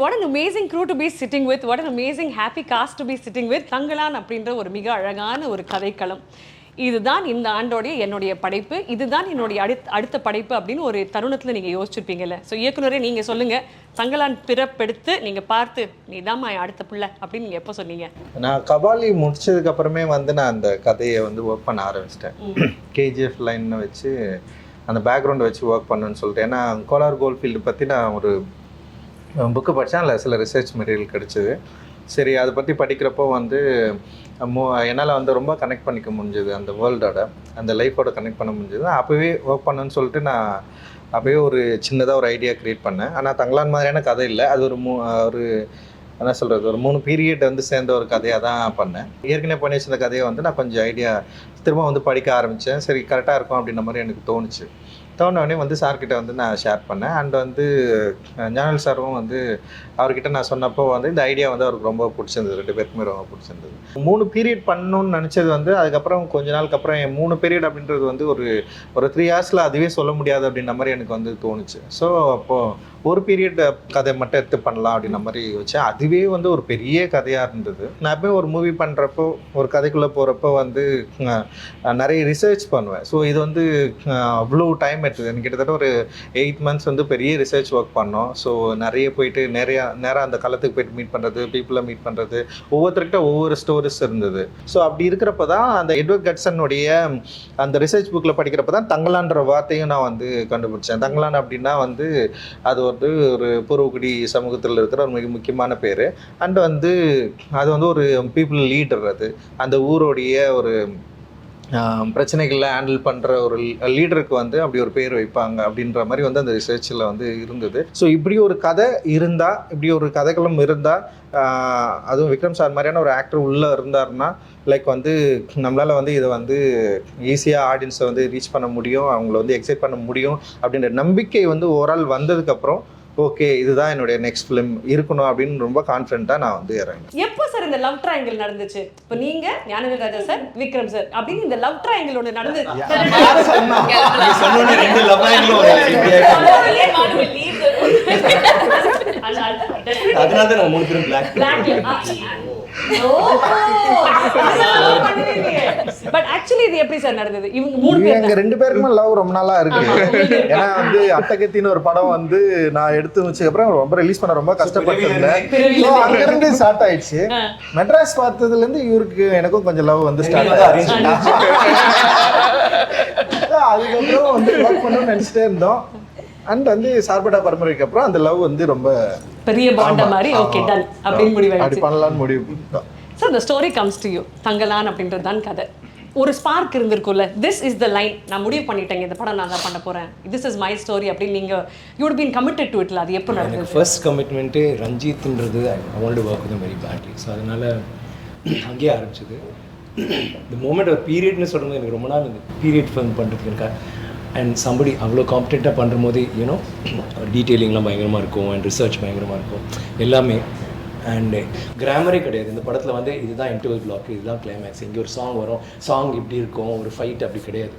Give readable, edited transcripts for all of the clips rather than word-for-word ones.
what an amazing crew to be sitting with, what an amazing happy cast to be sitting with. Thangalaan அப்படின்ற ஒரு மிக அழகான ஒரு கதைக்களம். இதுதான் இந்த ஆண்டோடைய என்னுடைய படைப்பு, இதுதான் என்னுடைய அடுத்த படைப்பு அப்படின்னு ஒரு தருணத்தில் நீங்கள் யோசிச்சிருப்பீங்கல்ல. ஸோ இயக்குனரே நீங்கள் சொல்லுங்கள், தங்கலான் பிறப்பெடுத்து நீங்கள் பார்த்து நீதாம்மா அடுத்த பிள்ளை அப்படின்னு நீங்கள் எப்போ சொன்னீங்க? நான் கபாலி முடிச்சதுக்கப்புறமே வந்து நான் அந்த கதையை வந்து ஒர்க் பண்ண ஆரம்பிச்சிட்டேன். கேஜிஎஃப் லைன்னு வச்சு அந்த பேக்ரவுண்டை வச்சு ஒர்க் பண்ணுன்னு சொல்லிட்டு. ஏன்னா கோலார் கோல்ஃபீல்டு பற்றி நான் ஒரு புக்கு படித்தேன், அதில் சில ரிசர்ச் மெட்டீரியல் கிடச்சிது. சரி, அதை பற்றி படிக்கிறப்போ வந்து என்னால் வந்து ரொம்ப கனெக்ட் பண்ணிக்க முடிஞ்சது, அந்த வேர்ல்டோட அந்த லைஃபோட கனெக்ட் பண்ண முடிஞ்சது. அப்போவே ஒர்க் பண்ணுன்னு சொல்லிட்டு நான் அப்போவே ஒரு சின்னதாக ஒரு ஐடியா க்ரியேட் பண்ணேன். ஆனால் தங்கலான் மாதிரியான கதை இல்லை, அது ஒரு என்ன சொல்கிறது, ஒரு 3 பீரியட் வந்து சேர்ந்த ஒரு கதையாக தான் பண்ணேன். ஏற்கனவே பண்ணி வச்சிருந்த கதையை வந்து நான் கொஞ்சம் ஐடியா திரும்ப வந்து படிக்க ஆரம்பித்தேன். சரி, கரெக்டாக இருக்கும் அப்படின்ற மாதிரி எனக்கு தோணுச்சு. தோணுனே வந்து சார்கிட்ட வந்து நான் ஷேர் பண்ணேன். அண்ட் வந்து ஞானல் சாரும் வந்து அவர்கிட்ட நான் சொன்னப்போ வந்து இந்த ஐடியா வந்து அவருக்கு ரொம்ப பிடிச்சிருந்தது, 2 பேருக்குமே ரொம்ப பிடிச்சிருந்தது. 3 பீரியட் பண்ணணும்னு நினச்சது வந்து அதுக்கப்புறம் கொஞ்ச நாளுக்கு அப்புறம் 3 பீரியட் அப்படின்றது வந்து ஒரு 3 ஹார்ஸில் அதுவே சொல்ல முடியாது அப்படின்ற மாதிரி எனக்கு வந்து தோணுச்சு. ஸோ அப்போது ஒரு பீரியட் கதை மட்டும் எடுத்து பண்ணலாம் அப்படின்ற மாதிரி வச்சேன். அதுவே வந்து ஒரு பெரிய கதையாக இருந்தது. நான் எப்போயும் ஒரு மூவி பண்ணுறப்போ, ஒரு கதைக்குள்ளே போகிறப்போ வந்து நிறைய ரிசர்ச் பண்ணுவேன். ஸோ இது வந்து அவ்வளோ டைம் எடுத்தது. எனக்கு கிட்டத்தட்ட ஒரு 8 months வந்து பெரிய ரிசர்ச் ஒர்க் பண்ணோம். ஸோ நிறைய போயிட்டு நேராக அந்த காலத்துக்கு போயிட்டு மீட் பண்ணுறது, பீப்புளை மீட் பண்ணுறது, ஒவ்வொருத்தர்கிட்ட ஒவ்வொரு ஸ்டோரிஸ் இருந்தது. ஸோ அப்படி இருக்கிறப்ப தான் அந்த எட்வர்ட் கட்சனுடைய அந்த ரிசர்ச் புக்கில் படிக்கிறப்ப தான் தங்கலான்ற வார்த்தையும் நான் வந்து கண்டுபிடிச்சேன். தங்கலான் அப்படின்னா வந்து அது வந்து ஒரு பூர்வகுடி சமூகத்தில் இருக்கிற ஒரு மிக முக்கியமான பேர். அண்ட் வந்து அது வந்து ஒரு பீப்புள் லீடர். அது அந்த ஊருடைய ஒரு பிரச்சனைகளை ஹேண்டில் பண்ணுற ஒரு லீடருக்கு வந்து அப்படி ஒரு பேர் வைப்பாங்க அப்படின்ற மாதிரி வந்து அந்த ரிசர்ச்சில் வந்து இருந்தது. ஸோ இப்படி ஒரு கதை இருந்தால், இப்படி ஒரு கதைகளும் இருந்தால், அதுவும் விக்ரம் சார் மாதிரியான ஒரு ஆக்டர் உள்ளே இருந்தாருன்னா லைக் வந்து நம்மளால் வந்து இதை வந்து ஈஸியாக ஆடியன்ஸை வந்து ரீச் பண்ண முடியும், அவங்கள வந்து எக்ஸைட் பண்ண முடியும் அப்படின்ற நம்பிக்கை வந்து ஓவரால் வந்ததுக்கப்புறம் ஓகே இதுதான் என்னுடைய நெக்ஸ்ட் ஃபிலிம் இருக்கணும் அப்படின்னு ரொம்ப கான்ஃபிடென்ட்டாக நான் வந்து இறங்கினேன். எப்போ சார் இந்த லவ் ட்ரையாங்கிள் நடந்துச்சு? இப்போ நீங்கள் ஞானவேல் ராஜா சார், விக்ரம் சார் அப்படின்னு இந்த லவ் ட்ரையாங்கிள் ஒன்று நடந்து அதனால தான் நான் 3 பேரும் பிளாக். பட் ஆக்சுவலி இது எப்படி சார் நடந்தது? இவங்க 3 பேர், எங்க 2 பேருக்குமே லவ் ரொம்ப நாளா இருக்கு. ஏன்னா வந்து அட்டகத்தின்னு ஒரு படம் வந்து நான் எடுத்து வச்சதுக்கு அப்புறம் ரொம்ப ரிலீஸ் பண்ண ரொம்ப கஷ்டப்பட்டிருந்தேன். அங்க இருந்து ஸ்டார்ட் ஆயிடுச்சு. மெட்ராஸ் பார்த்ததுல இருந்து இவருக்கு எனக்கும் கொஞ்சம் லவ் வந்து ஸ்டார்ட் ஆயிடுச்சு. அதுக்கப்புறம் வந்து லவ் பண்ணணும்னு நினைச்சிட்டே இருந்தோம். அண்ட் வந்து சார்பட்டா பரம்பரைக்கு அப்புறம் அந்த லவ் வந்து ரொம்ப பெரிய பாண்ட மாதிரி ஓகே டன் அப்படின்னு முடிவாயிடுச்சு. அப்படி பண்ணலாம்னு முடிவு பண்ணிட்டோம். So the story comes to you. Thangalaan அப்படின்றது தான் கதை. ஒரு ஸ்பார்க் இருந்திருக்கும்ல, திஸ் இஸ் த லைன், நான் முடிவு பண்ணிட்டேன் இந்த படம் நான் தான் பண்ண போகிறேன், திஸ் இஸ் மை ஸ்டோரி அப்படின்னு நீங்கள் you would been committed to இட்ல. அது எப்போ நடந்தது? ஃபர்ஸ்ட் கமிட்மெண்ட்டு ரஞ்சித்ன்றது I want to work with very badly. So அதனால் அங்கேயே ஆரம்பிச்சது. இந்த மூமெண்ட் ஒரு பீரியட்னு சொல்கிறது எனக்கு ரொம்ப நாள் இந்த பீரியட் ஃபிலிம் பண்ணுறதுக்கு இருக்கா. அண்ட் சம்படி அவ்வளோ காம்படெண்ட்டாக பண்ணுற போது யூனோ டீட்டெயிலிங்லாம் பயங்கரமாக இருக்கும், அண்ட் ரிசர்ச் பயங்கரமாக இருக்கும் எல்லாமே. அண்டு கிராமரே கிடையாது இந்த படத்தில். வந்து இதுதான் இன்டர்வல் பிளாக், இதுதான் கிளைமேக்ஸ், இங்கே ஒரு சாங் வரும், சாங் இப்படி இருக்கும், ஒரு ஃபைட் அப்படி கிடையாது.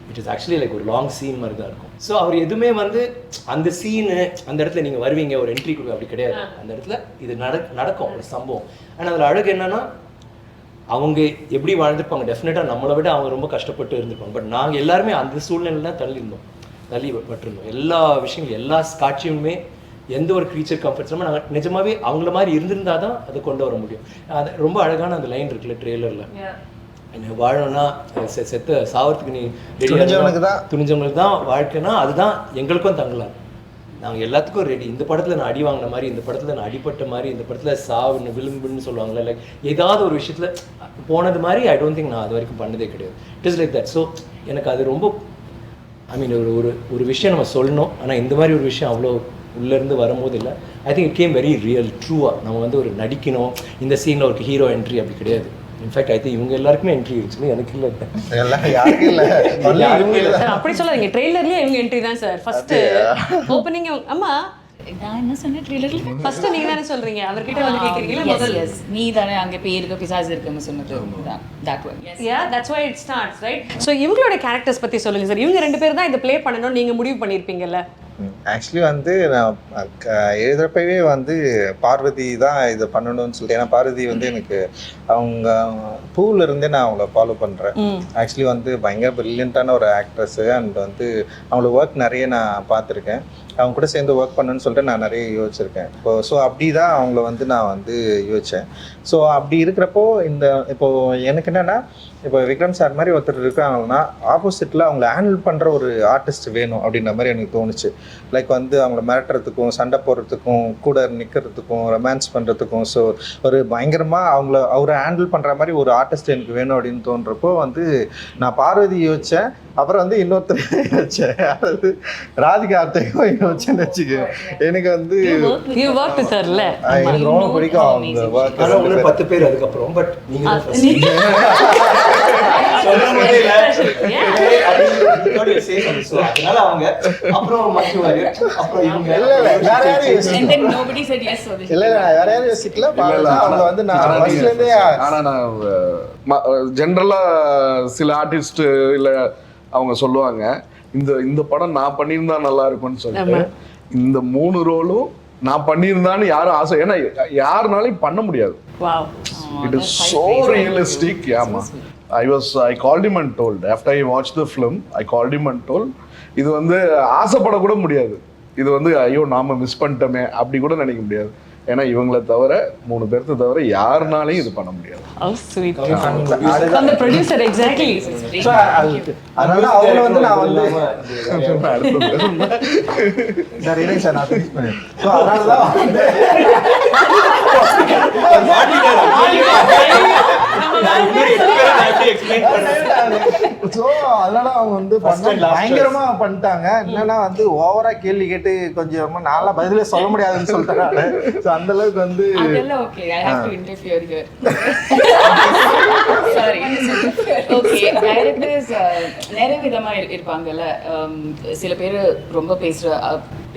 இட் இஸ் ஆக்சுவலி லைக் ஒரு லாங் சீன் மாதிரி தான் இருக்கும். ஸோ அவர் எதுவுமே வந்து அந்த சீனு அந்த இடத்துல நீங்கள் வருவீங்க ஒரு என்ட்ரி கொடுங்க அப்படி கிடையாது. அந்த இடத்துல இது நடக்கும் ஒரு சம்பவம். ஆனால் அதில் அழகு என்னென்னா அவங்க எப்படி வாழ்ந்துருப்பாங்க, டெஃபினட்டாக நம்மளை விட அவங்க ரொம்ப கஷ்டப்பட்டு இருந்திருப்பாங்க. பட் நாங்கள் எல்லாருமே அந்த சூழ்நிலையில் தள்ளிப்பட்டிருந்தோம். எல்லா விஷயங்களும் எல்லா காட்சியுமே எந்த ஒரு க்ரீச்சர் கம்ஃபர்ட்ஸ் இல்லாமல் நாங்கள் நிஜமாகவே அவங்கள மாதிரி இருந்திருந்தால் தான் அதை கொண்டு வர முடியும். அது ரொம்ப அழகான அந்த லைன் இருக்குல்ல ட்ரெய்லரில், என்ன வாழணும்னா செத்த சாவறதுக்கு நீ துணிஞ்சவங்களுக்கு தான் வாழ்க்கைனா அதுதான் எங்களுக்கும் தங்கலாம். நாங்கள் எல்லாத்துக்கும் ரெடி. இந்த படத்தில் நான் அடி வாங்கின மாதிரி, இந்த படத்தில் நான் அடிப்பட்ட மாதிரி, இந்த படத்தில் சாவுன்னு விளிம்புன்னு சொல்லுவாங்கள்ல, லைக் ஏதாவது ஒரு விஷயத்தில் போனது மாதிரி ஐ டோன்ட் திங்க் நான் அது வரைக்கும் பண்ணதே கிடையாது. It is like that. So எனக்கு அது ரொம்ப ஐ மீன் ஒரு விஷயம் நம்ம சொல்லணும், ஆனால் இந்த மாதிரி ஒரு விஷயம் அவ்வளோ உள்ளேருந்து வரும்போது இல்லை. I think it came very real ட்ரூவாக. நம்ம வந்து ஒரு நடிக்கணும், இந்த சீனில் ஒரு ஹீரோ என்ட்ரி அப்படி கிடையாது. இன்ஃபேக்ட் ஐ திங்க் இவங்க எல்லாருக்குமே என்ட்ரி இருந்துச்சு, எனக்கு இல்லை. அப்படி சொல்லாதீங்க, ட்ரெய்லர்லேயே இவங்க என்ட்ரி தான் சார். ஃபர்ஸ்ட் ஓப்பனிங் அம்மா நான் என்ன சொன்னேன் ட்ரெய்லர்ல? ஃபர்ஸ்ட் நீங்க தானே சொல்றீங்க, அவர்கிட்ட வந்து கேக்குறீங்களா? முதல்ல நீ தானே அங்க பேருக்கு பிசாசு இருக்குன்னு சொன்னது. That one. Yeah, that's why it starts, right? So இவங்களோட கேரக்டர்ஸ் பத்தி சொல்லுங்க சார். இவங்க 2 பேர் தான் இத ப்ளே பண்ணனும் நீங்க முடிவு பண்ணிருப்பீங்கல்ல? ஆக்சுவலி வந்து நான் எழுதுறப்பவே வந்து பார்வதி தான் இதை பண்ணணும்னு சொல்லிட்டு, ஏன்னா பார்வதி வந்து எனக்கு அவங்க பூவில் இருந்தே நான் அவங்கள ஃபாலோ பண்ணுறேன். ஆக்சுவலி வந்து பயங்கர ப்ரில்லியண்ட்டான ஒரு ஆக்ட்ரஸ்ஸு. அண்ட் வந்து அவங்கள ஒர்க் நிறைய நான் பார்த்துருக்கேன். அவங்க கூட சேர்ந்து ஒர்க் பண்ணணும்னு சொல்லிட்டு நான் நிறைய யோசிச்சிருக்கேன். ஸோ அப்படி தான் அவங்கள வந்து நான் வந்து யோசித்தேன். ஸோ அப்படி இருக்கிறப்போ இப்போது எனக்கு என்னென்னா, இப்போ விக்ரம் சார் மாதிரி ஒருத்தர் இருக்காங்கன்னா ஆப்போசிட்டில் அவங்கள ஹேண்டில் பண்ணுற ஒரு ஆர்டிஸ்ட் வேணும் அப்படின்ற மாதிரி எனக்கு தோணுச்சு. லைக் வந்து அவங்கள மிரட்டுறதுக்கும், சண்டை போடுறதுக்கும், கூட நிற்கிறதுக்கும், ரொமான்ஸ் பண்ணுறதுக்கும், ஸோ ஒரு பயங்கரமாக அவரை ஹேண்டில் பண்ணுற மாதிரி ஒரு ஆர்டிஸ்ட் எனக்கு வேணும் அப்படின்னு தோன்றப்போ வந்து நான் பார்வதி யோசித்தேன். அப்புறம் வந்து இன்னொருத்தர் யோசித்தேன், அதாவது ராதிகா ஆப்தேவும் யோசிச்சேன்னு வச்சுக்க. எனக்கு வந்து எனக்கு ரொம்ப பிடிக்கும் அவங்க ஒர்க். 10 பேர் அதுக்கப்புறம் பட் அதனால அவங்க அப்புறம் மாற்றுவாங்க. அப்புறம் இவங்க வேற யாரும் யோசிக்கல. அவங்க வந்து நான் ஃபர்ஸ்ட்ல இருந்தே ஆனா நான் ஜென்ரலா சில ஆர்டிஸ்ட் இல்ல அவங்க சொல்லுவாங்க, இந்த படம் நான் பண்ணியிருந்தா நல்லா இருக்கும்னு சொல்லிட்டு. இந்த 3 ரோலும் நான் பண்ணியிருந்தான்னு யாரும் ஆசை, ஏன்னா யாருனாலையும் பண்ண முடியாது. It is so realistic. Yeah, I called him and told. After I watched the film, I called him and told. இது வந்து ஆசைப்பட கூட முடியாது. இது வந்து ஐயோ நாம மிஸ் பண்ணிட்டோமே அப்படி கூட நினைக்க முடியாது. ஏன்னா இவங்களை தவிர 3 பேர்த்த தவிர யாருனாலையும் இது பண்ண முடியாது. அதனால அவங்கள வந்து நான் வந்து சார் இருங்க சார் நான் ஃபினிஷ் பண்ணேன். ஸோ அதனால தான் ஸோ அதனால அவங்க வந்து பயங்கரமா பண்ணிட்டாங்க. என்னன்னா வந்து ஓவரா கேள்வி கேட்டு கொஞ்சம் நாளா பதிலே சொல்ல முடியாதுன்னு சொல்லிட்டாங்க. ஸோ அந்த அளவுக்கு வந்து நிறைய விதமா இருப்பாங்கல்ல. சில பேர் ரொம்ப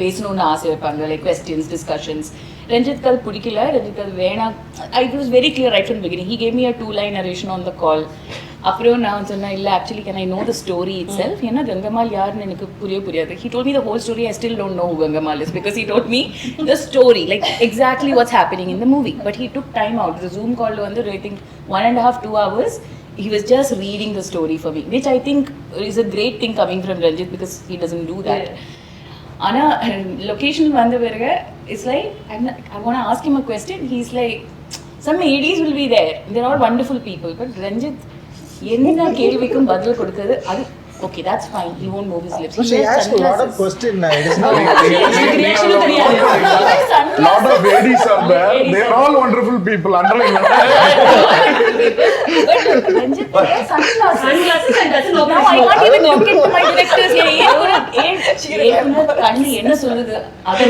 பேசணும்னு ஆசை வைப்பாங்க, லைக் கொஸ்டின்ஸ், டிஸ்கஷன்ஸ். ரஞ்சித் கல் பிடிக்கல, ரஞ்சித் கல் வேணாம். It was very clear right from the beginning. He gave me a 2-line narration on the call. அப்புறம் நான் சொன்னேன், இல்லை actually can I know the story it self. ஏன்னா கங்கம்மாள் யாருன்னு எனக்கு புரியாது. He told me the whole story. I still don't know who Gangamal is because he told me the story, like exactly what's happening in the movie. But he took time out. The Zoom call வந்து I think 1.5-2 hours. He was just reading the story for me, which I think is a great thing coming from Ranjit because he doesn't do that. ஆனா location வந்த பிறகு it's like I want to ask him a question. He's like, some ADs will be there. They're all wonderful people. But Ranjit என்ன கேள்விக்கும் பதில் கொடுக்குது. அது okay, that's fine. He won't move his lips. She asked a lot of questions. It is not lot of ladies are there. They are all wonderful people. Underline. Ranjit wears sunglasses and doesn't know. Now I can't even look into my directors. கண்ணு என்ன சொல்லுது அது.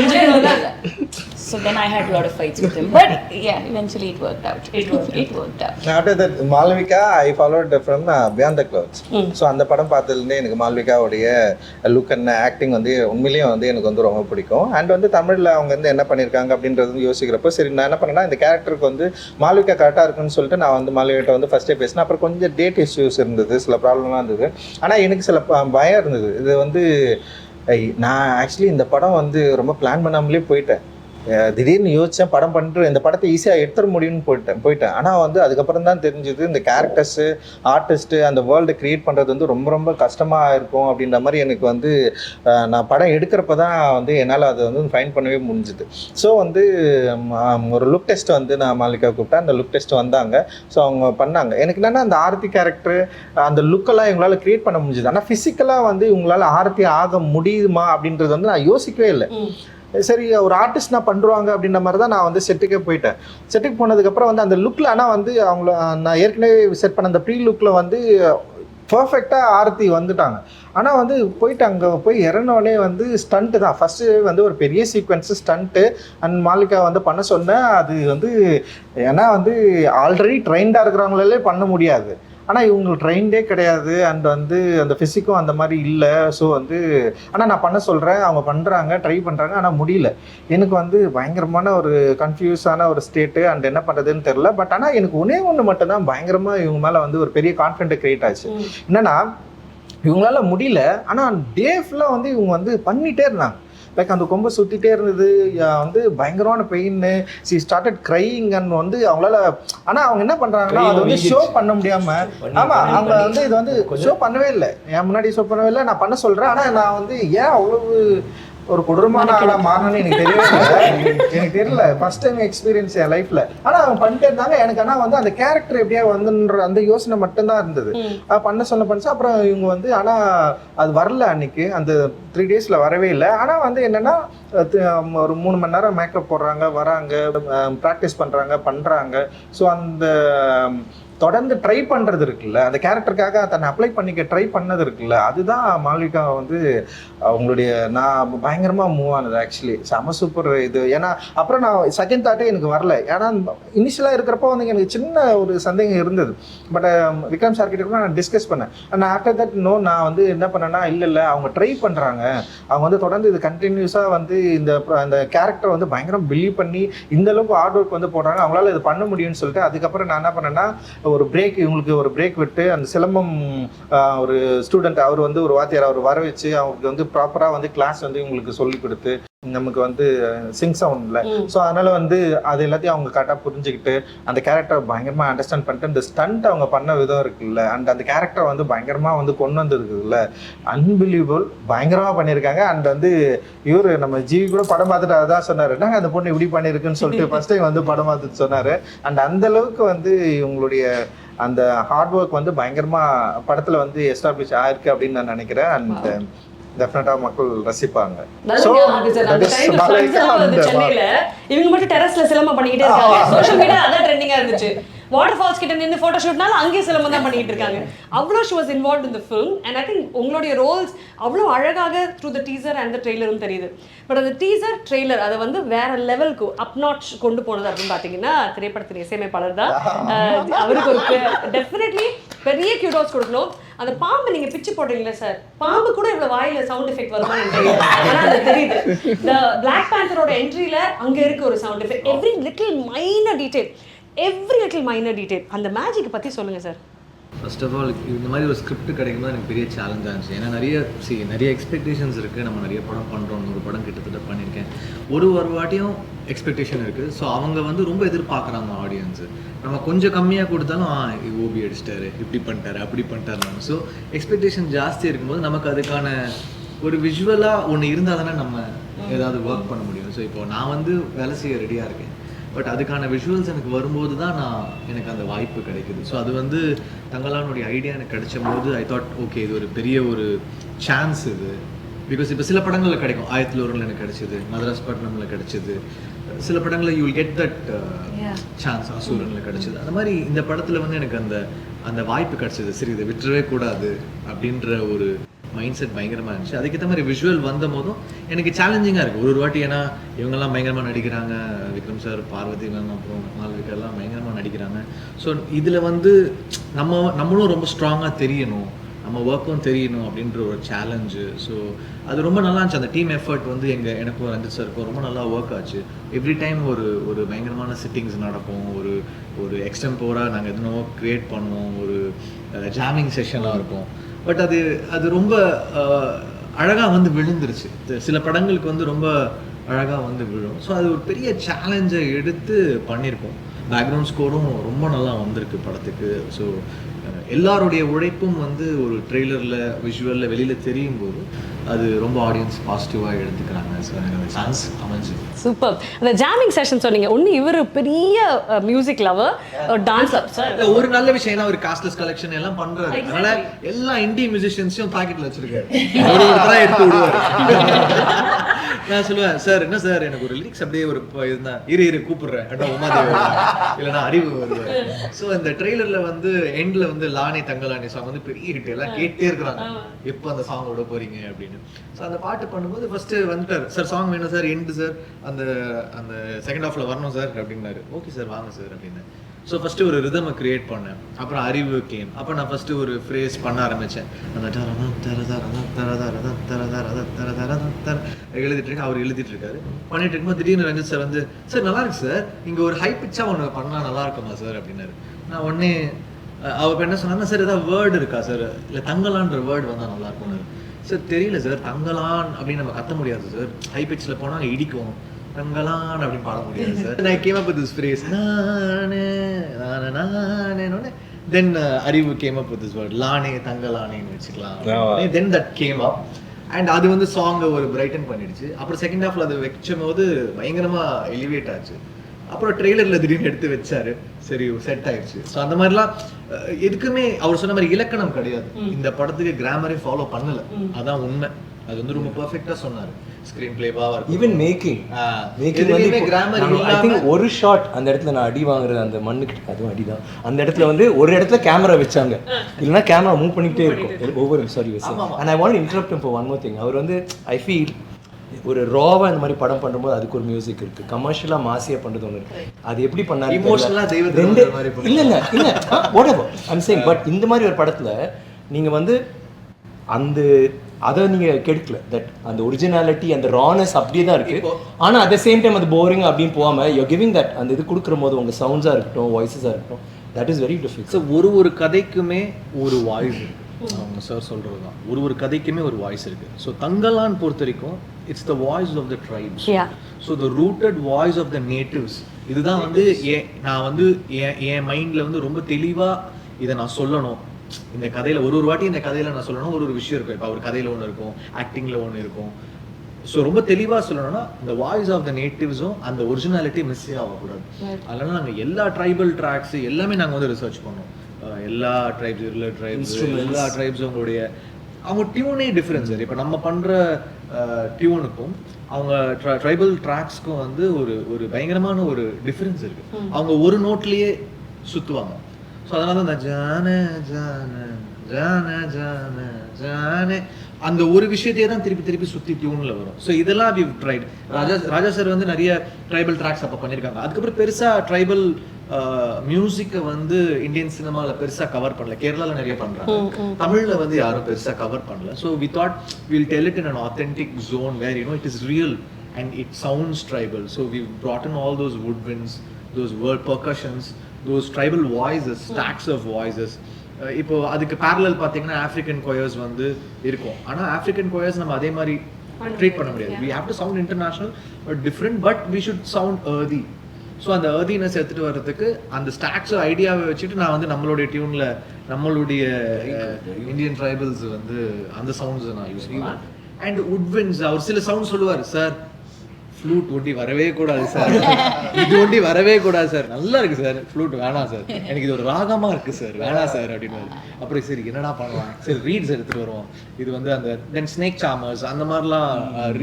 So then I had a lot of fights with him. But yeah, eventually it worked out. It worked out. After that, Malvika, I followed from Beyond the Clouds. So அந்த படம் பார்த்ததுலேருந்தே எனக்கு மால்விகாவுடைய look and acting வந்து உண்மையிலேயே வந்து எனக்கு வந்து ரொம்ப பிடிக்கும். அண்ட் வந்து தமிழில் அவங்க வந்து என்ன பண்ணியிருக்காங்க அப்படின்றது யோசிக்கிறப்போ சரி நான் என்ன பண்ணேன்னா இந்த கேரக்டருக்கு வந்து மால்விகா கரெக்டாக இருக்குன்னு சொல்லிட்டு நான் வந்து மால்விகிட்ட வந்து ஃபஸ்ட்டே பேசினேன். அப்புறம் கொஞ்சம் டேட் இஷ்யூஸ் இருந்தது, சில ப்ராப்ளம்லாம் இருந்தது. ஆனால் எனக்கு சில பயம் இருந்தது. இது வந்து நான் ஆக்சுவலி இந்த படம் வந்து ரொம்ப பிளான் பண்ணாமலே போயிட்டேன். திடீர்னு யோசித்தேன், படம் பண்ணிட்டு இந்த படத்தை ஈஸியாக எடுத்துட முடியும்னு போயிட்டேன். ஆனால் வந்து அதுக்கப்புறம் தான் தெரிஞ்சுது இந்த கேரக்டர்ஸு, ஆர்டிஸ்ட்டு, அந்த வேர்ல்டு க்ரியேட் பண்ணுறது வந்து ரொம்ப ரொம்ப கஷ்டமாக இருக்கும் அப்படின்ற மாதிரி எனக்கு வந்து நான் படம் எடுக்கிறப்ப தான் வந்து என்னால் அதை வந்து ஃபைன் பண்ணவே முடிஞ்சுது. ஸோ வந்து ஒரு லுக் டெஸ்ட் வந்து நான் மாலிகா கூப்பிட்டேன். அந்த லுக் டெஸ்ட் வந்தாங்க. ஸோ அவங்க பண்ணாங்க. எனக்கு என்னென்னா அந்த ஆரத்தி கேரக்டர் அந்த லுக்கெல்லாம் இவங்களால் க்ரியேட் பண்ண முடிஞ்சுது. ஆனால் ஃபிசிக்கலாக வந்து இவங்களால் ஆரத்தி ஆக முடியுமா அப்படின்றது வந்து நான் யோசிக்கவே இல்லை. சரி ஒரு ஆர்டிஸ்ட் நான் பண்ணுறாங்க அப்படின்ற மாதிரி தான் நான் வந்து செட்டுக்கே போயிட்டேன். செட்டுக்கு போனதுக்கப்புறம் வந்து அந்த லுக்கில் ஆனால் வந்து அவங்கள நான் ஏற்கனவே செட் பண்ண அந்த ப்ரீ லுக்கில் வந்து பர்ஃபெக்டாக ஆரத்தி வந்துட்டாங்க. ஆனால் வந்து போயிட்டு அங்கே போய் இறங்கினோடனே வந்து ஸ்டண்ட்டு தான் ஃபஸ்ட்டு வந்து ஒரு பெரிய சீக்வன்ஸு ஸ்டண்ட்டு அண்ட் மாலிகா வந்து பண்ண சொன்னேன். அது வந்து ஏன்னா வந்து ஆல்ரெடி ட்ரெயின்டாக இருக்கிறவங்களே பண்ண முடியாது. ஆனால் இவங்களுக்கு ட்ரெயின்டே கிடையாது. அண்ட் வந்து அந்த ஃபிசிக்கும் அந்த மாதிரி இல்லை. ஸோ வந்து ஆனால் நான் பண்ண சொல்கிறேன், அவங்க பண்ணுறாங்க, ட்ரை பண்ணுறாங்க, ஆனால் முடியல. எனக்கு வந்து பயங்கரமான ஒரு கன்ஃபியூஸான ஒரு ஸ்டேட்டு. அண்ட் என்ன பண்ணுறதுன்னு தெரில. பட் ஆனால் எனக்கு ஒன்று மட்டும்தான் பயங்கரமாக இவங்க மேலே வந்து ஒரு பெரிய கான்ஃபிடென்ட் க்ரியேட் ஆச்சு. என்னென்னா இவங்களால முடியல, ஆனால் டே ஃபுல்லாக வந்து இவங்க வந்து பண்ணிகிட்டே இருந்தாங்க. லைக் அந்த கொம்பு சுற்றிட்டே இருந்தது, வந்து பயங்கரமான pain. C started crying and வந்து அவங்களால, ஆனால் அவங்க என்ன பண்ணுறாங்கன்னா அதை வந்து ஷோ பண்ண முடியாமல், ஆமாம் அவங்க வந்து இதை வந்து ஷோ பண்ணவே இல்லை, என் முன்னாடி ஷோ பண்ணவே இல்லை, நான் பண்ண சொல்கிறேன். ஆனால் நான் வந்து ஏன் அவ்வளவு ஒரு கொடூரமான ஆளாக மாறினேன்னு எனக்கு தெரியவே இல்லை, எனக்கு தெரியல, ஃபர்ஸ்ட் டைம் எக்ஸ்பீரியன்ஸ் என் லைஃப்பில். ஆனால் அவங்க பண்ணிட்டே இருந்தாங்க எனக்கு. ஆனால் வந்து அந்த கேரக்டர் எப்படியா வந்துன்ற அந்த யோசனை மட்டும்தான் இருந்தது. பண்ண பண்ணச்சு. அப்புறம் இவங்க வந்து, ஆனால் அது வரல அன்னைக்கு, அந்த 3 days வரவே இல்லை. ஆனால் வந்து என்னென்னா ஒரு 3 மணி நேரம் மேக்கப் போடுறாங்க, வராங்க, ப்ராக்டிஸ் பண்ணுறாங்க. ஸோ அந்த தொடர்ந்து ட்ரை பண்ணுறது இருக்குல்ல, அந்த கேரக்டருக்காக தன்னை அப்ளை பண்ணிக்க ட்ரை பண்ணது இருக்குல்ல, அதுதான் மாளவிகா வந்து அவங்களுடைய, நான் பயங்கரமாக மூவ் ஆனது ஆக்சுவலி. செம சூப்பர் இது. ஏன்னா அப்புறம் நான் செகண்ட் தாட்டே எனக்கு வரல. ஏன்னா இனிஷியலாக இருக்கிறப்போ வந்து எனக்கு சின்ன ஒரு சந்தேகம் இருந்தது. பட் விக்ரம் சார் கிட்ட கூட நான் டிஸ்கஸ் பண்ணேன். நான் ஆஃப்டர் தட் நான் வந்து என்ன பண்ணேன்னா, இல்லை அவங்க ட்ரை பண்ணுறாங்க, அவங்க வந்து தொடர்ந்து இது கண்டினியூஸாக வந்து இந்த கேரக்டரை வந்து பயங்கரம் பிலீவ் பண்ணி இந்த அளவுக்கு ஹார்ட் ஒர்க் வந்து போடுறாங்க, அவங்களால இது பண்ண முடியும்னு சொல்லிட்டு அதுக்கப்புறம் நான் என்ன பண்ணேன்னா, ஒரு பிரேக், இவங்களுக்கு ஒரு பிரேக் விட்டு அந்த சிலம்பம் ஒரு ஸ்டூடெண்ட், அவர் வந்து ஒரு வாத்தியார், அவர் வர வச்சு அவங்களுக்கு வந்து ப்ராப்பராக வந்து கிளாஸ் வந்து இவங்களுக்கு சொல்லி கொடுத்து, நமக்கு வந்து சிங் சவுண்ட்ல, ஸோ அதனால வந்து அது எல்லாத்தையும் அவங்க கரெக்டாக புரிஞ்சுக்கிட்டு அந்த கேரக்டரை பயங்கரமாக அண்டர்ஸ்டாண்ட் பண்ணிட்டு இந்த ஸ்டண்ட் அவங்க பண்ண விதம் இருக்குல்ல, அண்ட் அந்த கேரக்டரை வந்து பயங்கரமாக வந்து கொண்டு வந்திருக்குதுல்ல, அன்பிலீவபிள், பயங்கரமாக பண்ணியிருக்காங்க. அண்ட் வந்து இவர் நம்ம ஜிவி கூட படம் பார்த்துட்டு அதான் சொன்னார், என்னங்க அந்த பொண்ணு இப்படி பண்ணியிருக்குன்னு சொல்லிட்டு ஃபர்ஸ்ட் டைம் வந்து படம் பார்த்துட்டு சொன்னார். அண்ட் அந்த அளவுக்கு வந்து இவங்களுடைய அந்த ஹார்ட் ஒர்க் வந்து பயங்கரமாக படத்தில் வந்து எஸ்டாப்ளிஷ் ஆயிருக்கு அப்படின்னு நான் நினைக்கிறேன். அண்ட் டெஃபினட்டா மக்கள் ரசிப்பாங்க. சென்னையில இவங்க மட்டும் டெரஸ்ல சிலம்பம் பண்ணிக்கிட்டே இருக்காங்க, சோஷியல் மீடியா அதான் ட்ரெண்டிங்கா இருந்துச்சு. வாட்டர் ஃபால்ஸ் கிட்ட நின்று போட்டோ ஷூட்னால அங்கேயே சிலம்பம் தான் பண்ணிட்டு இருக்காங்க. அவ்வளோ she was involve in the film. And I think உங்களுடைய ரோல்ஸ் அவ்வளோ அழகாக through the teaser and the ட்ரெய்லரும் தெரியுது. பட் அந்த டீசர் ட்ரெய்லர் அதை வந்து வேற லெவலுக்கு அப் நாட்ச் கொண்டு போனது அப்படின்னு பார்த்தீங்கன்னா திரைப்படத்தின் இசையமைப்பாளர் தான். அவருக்கு ஒரு டெஃபினெட்லி பெரிய கியூடோஸ் கொடுக்கணும். அந்த பாம்பு நீங்க பிச்சு போடுறீங்களா சார், பாம்பு கூட இவ்வளவு வாயில சவுண்ட் எஃபெக்ட் வருமா எனக்கு ஆனா அது தெரியுது. இந்த பிளாக் பேந்தரோட என்ட்ரியில அங்க இருக்கு ஒரு sound effect. Every little minor detail, அந்த மேஜிக் பத்தி சொல்லுங்க சார். ஃபர்ஸ்ட் ஆஃப் ஆல் இந்த மாதிரி ஒரு ஸ்கிரிப்ட் கிடைக்கும்போது எனக்கு பெரிய சேலஞ்சாக இருந்துச்சு. ஏன்னா நிறைய எக்ஸ்பெக்டேஷன்ஸ் இருக்குது. நம்ம நிறைய படம் பண்ணுறோம், ஒரு படம் கிட்டத்தட்ட பண்ணியிருக்கேன். ஒரு வாட்டியும் எக்ஸ்பெக்டேஷன் இருக்குது. ஸோ அவங்க வந்து ரொம்ப எதிர்பார்க்குறாங்க ஆடியன்ஸு. நம்ம கொஞ்சம் கம்மியாக கொடுத்தாலும் ஓபி அடிச்சிட்டாரு, இப்படி பண்ணிட்டாரு, அப்படி பண்ணிட்டாரு. ஸோ எக்ஸ்பெக்டேஷன் ஜாஸ்தி இருக்கும்போது நமக்கு அதுக்கான ஒரு விஷுவலாக ஒன்று இருந்தால் தானே நம்ம ஏதாவது ஒர்க் பண்ண முடியும். ஸோ இப்போ நான் வந்து வேலை செய்ய ரெடியாக இருக்கேன். பட் அதுக்கான விஷுவல்ஸ் எனக்கு வரும்போது தான் எனக்கு அந்த வாய்ப்பு கிடைக்குது. ஸோ அது வந்து தங்கலானுடைய ஐடியா எனக்கு கிடைச்ச போது ஐ தாட் ஓகே, இது ஒரு பெரிய ஒரு சான்ஸ் இது. பிகாஸ் இப்போ சில படங்களில் கிடைக்கும், 1001 எனக்கு கிடைச்சிது, மதராஸ் பட்டினமில் கிடைச்சிது, சில படங்களில் you will get that chance, அசூரனில் கிடைச்சிது. அந்த மாதிரி இந்த படத்தில் வந்து எனக்கு அந்த வாய்ப்பு கிடைச்சிது. சரி, இதை விட்டுறவே கூடாது அப்படின்ற ஒரு மைண்ட் செட் பயங்கரமாக இருந்துச்சு. அதுக்கேற்ற மாதிரி விஷுவல் வந்த போதும் எனக்கு சேலஞ்சிங்காக இருக்குது ஒரு வாட்டி. ஏன்னா இவங்கெல்லாம் பயங்கரமாக நடிக்கிறாங்க, விக்ரம் சார், பார்வதி மேம், அப்புறம் மாளவிகா எல்லாம் பயங்கரமாக நடிக்கிறாங்க. ஸோ இதில் வந்து நம்மளும் ரொம்ப ஸ்ட்ராங்காக தெரியணும், நம்ம ஒர்க்கும் தெரியணும் அப்படின்ற ஒரு சேலஞ்சு. ஸோ அது ரொம்ப நல்லா இருந்துச்சு. அந்த டீம் எஃபர்ட் வந்து எனக்கும் ரஞ்சித் சாருக்கும் ரொம்ப நல்லா ஒர்க் ஆச்சு. எவ்ரி டைம் ஒரு பயங்கரமான சிட்டிங்ஸ் நடக்கும், ஒரு எக்ஸ்டெம்போராக நாங்கள் எதுனோ க்ரியேட் பண்ணுவோம், ஒரு ஜாமிங் செஷனாக இருக்கும். பட் அது ரொம்ப அழகாக வந்து விழுந்துருச்சு. சில படங்களுக்கு வந்து ரொம்ப அழகாக வந்து விழும். ஸோ அது ஒரு பெரிய சேலஞ்சை எடுத்து பண்ணியிருக்கோம். பேக்ரவுண்ட் ஸ்கோரும் ரொம்ப நல்லா வந்திருக்கு படத்துக்கு. ஸோ எல்லாருடைய உழைப்பும் வந்து ஒரு ட்ரெய்லரில் விஷுவலில் வெளியில் தெரியும் போது அது ரொம்ப ஆடியன்ஸ் பாசிட்டிவாக எடுத்துக்கிறாங்க. ஸோ எனக்கு அந்த சான்ஸ் அமைஞ்சு சூப்பர். அந்த ஜாமிங் செஷன் சொன்னீங்க, ஒன்று இவர் பெரிய மியூசிக் லவர், டான்ஸ் சார். ஒரு நல்ல விஷயம், ஏன்னா ஒரு காஸ்ட்லெஸ் கலெக்ஷன் எல்லாம் பண்றாரு. அதனால எல்லா இண்டி மியூசிஷியன்ஸையும் பாக்கெட்ல வச்சிருக்காரு, எடுத்து விடுவார். நான் சொல்லுவேன், சார் என்ன சார் எனக்கு ஒரு லிரிக்ஸ் அப்படியே ஒரு இருந்தா இரு கூப்பிடுறேன், உமாதேவி இல்லைன்னா அறிவு வருவார். ஸோ இந்த ட்ரெய்லர்ல வந்து எண்ட்ல வந்து லானி தங்கலானி சாங் வந்து பெரிய ஹிட், எல்லாம் கேட்டே இருக்கிறாங்க எப்போ அந்த சாங் விட போறீங்க அப்படின்னு. ஸோ அந்த பாட்டு பண்ணும்போது ஃபர்ஸ்ட் வந்துட்டார், சார் சாங் வேணும் சார், எண்டு சார் அந்த செகண்ட் ஹாஃப்ல வரணும் சார் அப்படின்னாரு. ஓகே சார் வாங்க சார் அப்படின்னு. ஸோ ஃபஸ்ட்டு ஒரு ரிதமை க்ரியேட் பண்ணேன். அப்புறம் அறிவு கேம். அப்போ நான் ஃபஸ்ட்டு ஒரு ஃப்ரேஸ் பண்ண ஆரம்பித்தேன். அந்த எழுதிட்டு இருக்கேன், அவர் எழுதிட்டு இருக்காரு. பண்ணிட்டு இருக்கும்போது திடீர்னு ரஞ்சித் சார் வந்து, சார் நல்லா இருக்கு சார், இங்கே ஒரு ஹை பிச்சாக ஒன்று பண்ணால் நல்லா இருக்குமா சார் அப்படின்னாரு. நான் உடனே அவர் என்ன சொன்னாங்கன்னா, சார் ஏதாவது வேர்டு இருக்கா சார், இல்லை தங்கலான்ற வேர்டு வந்தால் நல்லா இருக்கும்னாரு. சார் தெரியல சார் தங்கலான் அப்படின்னு நம்ம கத்த முடியாது சார். ஹை பிச்சில் போனால் இடிக்கும். தங்கலான் அப்படின்னு பாட முடியாது சார். நான் came up with this phrase நானே நானே நானே. Then Arivu came up with this word லானே தங்கலானேன்னு வச்சுக்கலாம். Then that came up and அது வந்து சாங்கை ஒரு பிரைட்டன் பண்ணிடுச்சு. அப்புறம் செகண்ட் ஹாஃப்ல அது வச்சும் போது பயங்கரமா எலிவேட் ஆச்சு. அப்புறம் ட்ரெய்லர்ல திடீர்னு எடுத்து வச்சாரு, சரி செட் ஆயிடுச்சு. ஸோ அந்த மாதிரிலாம் எதுக்குமே அவர் சொன்ன மாதிரி இலக்கணம் கிடையாது. இந்த படத்துக்கு கிராமரே ஃபாலோ பண்ணல, அதான் உண்மை. அது வந்து ரொம்ப பெர்ஃபெக்ட்டா சொன்னாரு. ஸ்கிரீன் பிளேவா ஈவன் மேக்கிங் வந்து கிராமர் ஐ திங்க் ஒரு ஷாட் அந்த இடத்துல நான் அடி வாங்குறது அந்த மண்ணுக்கு அதுவும் அடிதான். அந்த இடத்துல வந்து ஒரு இடத்துல கேமரா வச்சாங்க, இல்லைன்னா கேமரா மூவ் பண்ணிக்கிட்டே இருக்கும் ஒவ்வொரு sorry and I want interrupt for one more thing. அவர் வந்து ஐ ஃபீல் ஒரு ராவா இந்த மாதிரி படம் பண்ணும்போது அதுக்கு ஒரு மியூசிக் இருக்கு, கமர்ஷியலா மாசியா பண்றது ஒன்று இருக்கு. அது எப்படி பண்ணாரு இமோஷனலா ரெண்டு இல்ல whatever I'm saying, பட் இந்த மாதிரி ஒரு படத்துல நீங்க வந்து அந்த அதை நீங்க கெடுக்கல. தட் அந்த ஒரிஜினாலிட்டி அந்த ரானஸ் அப்படியே தான் இருக்கு. ஆனா அட் த சேம் டைம் அது போரிங் அப்படின்னு போகாம யூ கிவிங் தட் அந்த இது கொடுக்குற போது உங்க சவுண்ட்ஸா இருக்கட்டும் வாய்ஸஸா இருக்கட்டும் that is very difficult. So ஒரு கதைக்குமே ஒரு வாய்ஸ் இருக்கு. அவங்க சார் சொல்கிறது தான், ஒரு கதைக்குமே ஒரு வாய்ஸ் இருக்குது. ஸோ தங்கலான் பொறுத்த வரைக்கும் it's the voice of the tribes. So the rooted voice of the natives. இதுதான் வந்து நான் வந்து என் மைண்டில் வந்து ரொம்ப தெளிவாக இதை நான் சொல்லணும். இந்த கதையில் ஒரு வாட்டி இந்த கதையில் நான் சொல்லணும், ஒரு விஷயம் இருக்கும். இப்போ ஒரு கதையில் ஒன்று இருக்கும், ஆக்டிங்கில் ஒன்று இருக்கும். ஸோ ரொம்ப தெளிவாக சொல்லணும்னா இந்த வாய்ஸ் ஆஃப் த நேட்டிவ்ஸும் அந்த ஒரிஜினாலிட்டி மிஸ்ஸே ஆகக்கூடாது. அதனால நாங்கள் எல்லா ட்ரைபல் ட்ராக்ஸ் எல்லாமே நாங்கள் வந்து ரிசர்ச் பண்ணோம். எல்லா ட்ரைப்ஸ் எல்லா ட்ரைப்ஸும் அவங்க டியூனே டிஃப்ரென்ஸ். இப்போ நம்ம பண்ணுற டியூனுக்கும் அவங்க ட்ரைபல் ட்ராக்ஸ்க்கும் வந்து ஒரு பயங்கரமான ஒரு டிஃப்ரென்ஸ் இருக்குது. அவங்க ஒரு நோட்லேயே சுற்றுவாங்க. ஸோ அதனால தான் இந்த ஜான ஜான ஜான ஜான ஜானே அந்த ஒரு விஷயத்தையே தான் திருப்பி சுற்றி டியூனில் வரும். ஸோ இதெல்லாம் வி ட்ரைட். ராஜா சார் வந்து நிறைய ட்ரைபல் ட்ராக்ஸ் அப்போ பண்ணியிருக்காங்க. அதுக்கப்புறம் பெருசாக ட்ரைபல் மியூசிக்கை வந்து இந்தியன் சினிமாவில் பெருசாக கவர் பண்ணல. கேரளாவில் நிறைய பண்ணுறாங்க, தமிழில் வந்து யாரும் பெருசாக கவர் பண்ணல. So we thought will tell it in an authentic zone where it is real and it sounds tribal. So we brought in all those woodwinds, those word percussions, those tribal voices, stacks of voices. இப்போ அதுக்கு parallel பார்த்தீங்கன்னா African choirs வந்து இருக்கும். ஆனால் African choirs நம்ம அதே மாதிரி treat பண்ண முடியாது. we have to sound international but different, but we should sound earthy. So அந்த earthiness எடுத்துகிட்டு வர்றதுக்கு அந்த ஸ்டாக்ஸ் ஐடியாவை வச்சுட்டு நான் வந்து நம்மளுடைய டியூனில் நம்மளுடைய இந்தியன் ட்ரைபல்ஸ் வந்து அந்த சவுண்ட்ஸை நான் யூஸ் பண்ணுவேன். அண்ட் உட்வின்ஸ் அவர் சில சவுண்ட் சொல்லுவார், சார் ஃப்ளூட் ஒண்டி வரவே கூடாது சார், இது ஒண்டி வரவே கூடாது சார், நல்லா இருக்கு சார், ஃப்ளூட் வேணாம் சார், எனக்கு இது ஒரு ராகமாக இருக்கு சார், வேணாம் சார் அப்படின்னு. அப்புறம் சரி என்னடா பண்ணலாம், சரி ரீட்ஸ் எடுத்துகிட்டு வருவோம். இது வந்து அந்த தென் ஸ்னேக் சாமர்ஸ் அந்த மாதிரிலாம்